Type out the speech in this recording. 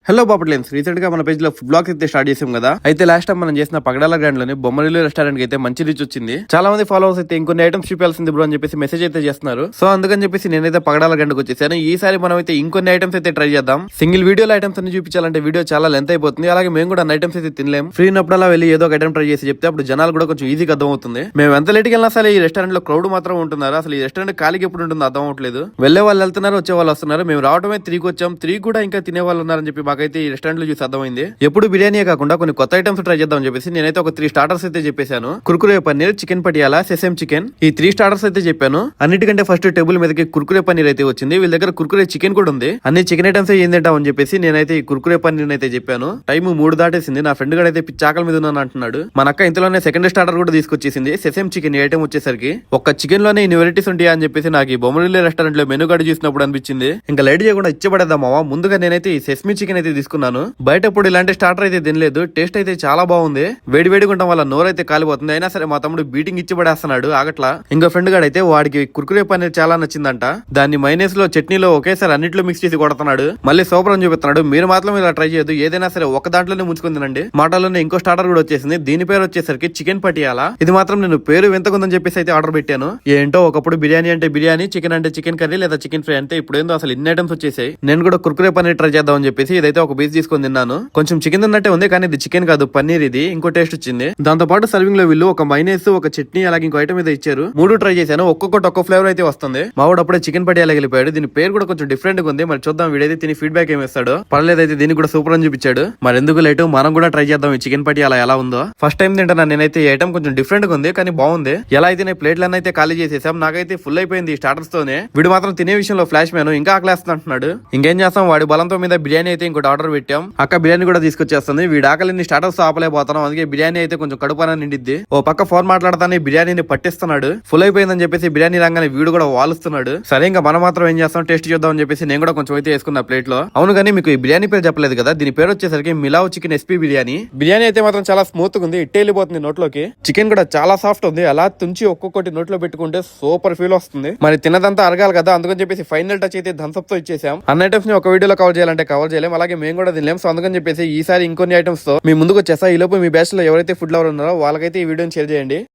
Hello బాపట్లేన్స్ recent గా మన page లో ఫుడ్ బ్లాగ్స్ అయితే స్టార్ట్ చేసాం కదా. అయితే లాస్ట్ టైం మనం చేసిన పగడాల గ్రాండ్ లోని బొమ్మరిల్లు రెస్టారెంట్ కి అయితే మంచి రీచ్ వచ్చింది. చాలా మంది ఫాలోవర్స్ అయితే ఇంకొన్ని ఐటమ్స్ చూపాల్సింది బ్రో అని చెప్పేసి మెసేజ్ అయితే చేస్తున్నారు. సో అందుకని చెప్పేసి నేనైతే పగడాల గ్రాండ్ కి వచ్చేసాను. ఈసారి మనం అయితే ఇంకొన్ని ఐటమ్స్ అయితే ట్రై చేద్దాం. సింగిల్ వీడియోలో ఐటమ్స్ అన్ని చూపించాలంటే వీడియో చాలా లెంత్ అయిపోతుంది. అలాగే మేము కూడా ఐటమ్స్ అయితే తినలేం. ఫ్రీ ఉన్నప్పుడల్లా వెళ్ళి ఏదో ఒక ఐటమ్ ట్రై చేసి చెప్తే అప్పుడు జనాలు కూడా కొంచెం ఈజీగా అర్థం అవుతుంది. మేము ఎంత లేట్కి వెళ్ళినా సరే ఈ రెస్టారెంట్ లో క్రౌడ్ మాత్రం ఉంటున్నారు. అసలు ఈ రెస్టారెంట్ ఖాళీకి ఎప్పుడు ఉంటుందో అర్థం అవట్లేదు. వెళ్లే వాళ్ళు వెళ్తున్నారు, వచ్చే వాళ్ళు వస్తున్నారు. మేము రావడమే 3కి వచ్చాం. 3 కూడా ఇంకా తినే వాళ్ళు ఉన్నారని చెప్పి మాకైతే ఈ రెస్టారెంట్ లో చూసి అర్థమైంది. ఎప్పుడు బిర్యానీ కాకుండా కొన్ని కొత్త ఐటమ్స్ ట్రై చేద్దాం చెప్పేసి నేనైతే ఒక 3 స్టార్టర్స్ అయితే చెప్పేశాను. Kurkure paneer, chicken Patiala, sesame chicken, ఈ 3 స్టార్టర్స్ అయితే చెప్పాను. అన్నిటికంటే ఫస్ట్ టేబుల్ మీదకి కుర్కురే పన్నీర్ అయితే వచ్చింది. వీళ్ళ దగ్గర కుర్కురే చికెన్ కూడా ఉంది. అన్ని చికెన్ ఐటమ్స్ ఏం తింటాం అని చెప్పేసి నేనైతే ఈ కుర్కురే పన్నీర్ అయితే చెప్పాను. టైం 3 దాటేసింది. నా ఫ్రెండ్ గడ అయితే పిచ్చాకల మీద ఉన్నాను అంటున్నాడు. మన అక్క ఇంతలోనే సెకండ్ స్టార్టర్ కూడా తీసుకొచ్చేసింది. సెసేమ్ చికెన్ ఐటమ్ వచ్చేసరికి ఒక్క చికెన్ లోనే ఇన్ని వెరైటీస్ ఉంటాయా అని చెప్పేసి నాకు ఈ బొమ్మరిల్లు రెస్టారెంట్ లో మెనూ కార్డు చూసినప్పుడు అనిపించింది. ఇంకా లైట్ చేయకుండా ఇచ్చబడేద్దామా. ముందుగా నేనైతే ఈ సెస్మీ చికెన్ అయితే తీసుకున్నాను. బయట ఇప్పుడు ఇలాంటి స్టార్టర్ అయితే తినలేదు. టేస్ట్ అయితే చాలా బాగుంది. వేడి వేడిగా ఉండడం వల్ల నోరు అయితే కాలిపోతుంది. అయినా సరే మా తమ్ముడు బీటింగ్ ఇచ్చి పడేస్తున్నాడు ఆగట్లా. ఇంకా ఫ్రెండ్ గాడు అయితే వాడికి కుర్కురే పన్నీర్ చాలా నచ్చిందంట. దాన్ని మైనస్ లో చట్నీలో ఒకేసారి అన్నిట్లో మిక్స్ చేసి కొడుతున్నాడు. మళ్ళీ సూపర్ అని చూపిస్తున్నాడు. మీరు మాత్రం ఇలా ట్రై చేయదు. ఏదైనా సరే ఒక దాంట్లోనే ముంచుకుని తినండి. మాటల్లోనే ఇంకో స్టార్టర్ కూడా వచ్చేసింది. దీని పేరు వచ్చేసరికి చికెన్ పటియాలా. ఇది మాత్రం నేను పేరు వింతకుందని చెప్పేసి అయితే ఆర్డర్ పెట్టాను. ఏంటో ఒకప్పుడు బిర్యానీ అంటే బిర్యానీ, చికెన్ అంటే చికెన్ కర్రీ లేదా చికెన్ ఫ్రై అంటే ఇప్పుడు ఏందో అసలు ఇన్ని ఐటమ్స్ వచ్చేసాయి. నేను కూడా కుర్కురే పన్నీర్ ట్రై చేద్దాం అని చెప్పేసి ఇదైతే ఒక పీస్ తీసుకొని తిన్నాను. కొంచెం చికెన్ తిన్నట్టే ఉంది కానీ ఇది చికెన్ కాదు, పన్నీర్. ఇది ఇంకో టేస్ట్ వచ్చింది. దాంతో పాటు సర్వింగ్ లో వీళ్ళు ఒక మైనస్, ఒక చట్నీ, అలాగే ఇంకో ఐటమ్ అయితే ఇచ్చారు. 3 ట్రై చేశాను. ఒక్కొక్కటి ఒక్క ఫ్లేవర్ అయితే వస్తుంది. మావాడు అప్పుడే చికెన్ పటియాలా వెళ్ళిపోయాడు. దీని పేరు కూడా కొంచెం డిఫరెంట్ గా ఉంది. మరి చూద్దాం వీడైతే తిని ఫీడ్బ్యాక్ ఏమి ఇస్తాడు. పర్లేదైతే దీనికి కూడా సూపర్ అని చూపించాడు. మరి ఎందుకు లేటు, మనం కూడా ట్రై చేద్దాం ఈ చికెన్ పటియాలా ఎలా ఉందో. ఫస్ట్ టైం తింటాను నేనైతే. ఈ ఐటమ్ కొంచెం డిఫరెంట్ గా ఉంది కానీ బాగుంది. ఎలా అయితే నేను ప్లేట్లన్నీ అయితే ఖాళీ చేసేసాం. నాకైతే ఫుల్ అయిపోయింది ఈ స్టార్టర్స్ తోనే. వీడు మాత్రం తినే విషయంలో ఫ్లాష్ మ్యాన్. ఇంకా ఆకలేస్తుంది అంటున్నాడు. ఇంకేం చేస్తాం, వాడి బలంతో మీద బిర్యానీ అయితే ఇంకోటి ఆర్డర్ పెట్టాం. అక్క బిర్యానీ కూడా తీసుకొచ్చేస్తుంది. వీడి ఆకలిని స్టార్టర్స్ ఆపలేకపోతున్నాం. అందుకే బిర్యానీ అయితే కొంచెం కడుపున నిండిద్ది. ఓ పక్క ఫోన్ మాట్లాడతానే బిర్యానీని పట్టిస్తున్నాడు. ఫుల్ అయిపోయిందని చెప్పేసి బిర్యానీ రంగానే వీడు కూడా వాలుస్తున్నాడు. సరే ఇంకా మనం మాత్రం ఏం చేస్తాం, టేస్ట్ చేద్దాం అని చెప్పేసి నేను కూడా కొంచెం అయితే వేసుకున్న ప్లేట్ లో. అవును కానీ మీకు ఈ బిర్యానీ పేరు చెప్పలేదు కదా. దీని పేరు వచ్చేసరికి Millau chicken SP biryani. Biryani అయితే మాత్రం చాలా స్మూత్ గా ఉంది. ఇట్టే వెళ్ళిపోతుంది నోట్లోకి. చికెన్ కూడా చాలా సాఫ్ట్ ఉంది. అలా తుంచి ఒక్కొక్కటి నోట్లో పెట్టుకుంటే సూపర్ ఫీల్ వస్తుంది. మరి తిన్నదంతా అరగాలి కదా, అందుకని చెప్పేసి ఫైనల్ టచ్ అయితే థమ్స్ అప్ తో ఇచ్చేసాం. అన్ని ఐటమ్స్ ని ఒక వీడియోలో కవర్ చేయాలంటే కవర్ చేయలేం. అలాగే మేము కూడా తినలేం. సో అందుకని చెప్పేసి ఈసారి ఇంకొన్ని ఐటమ్స్ తో మీ ముందుకు వచ్చేసా. ఈ లోపు మీ బ్యాచ్ లో ఎవరైతే ఫుడ్ లవర్ ఉన్నారో వాళ్ళకైతే ఈ వీడియోని షేర్ చేయండి.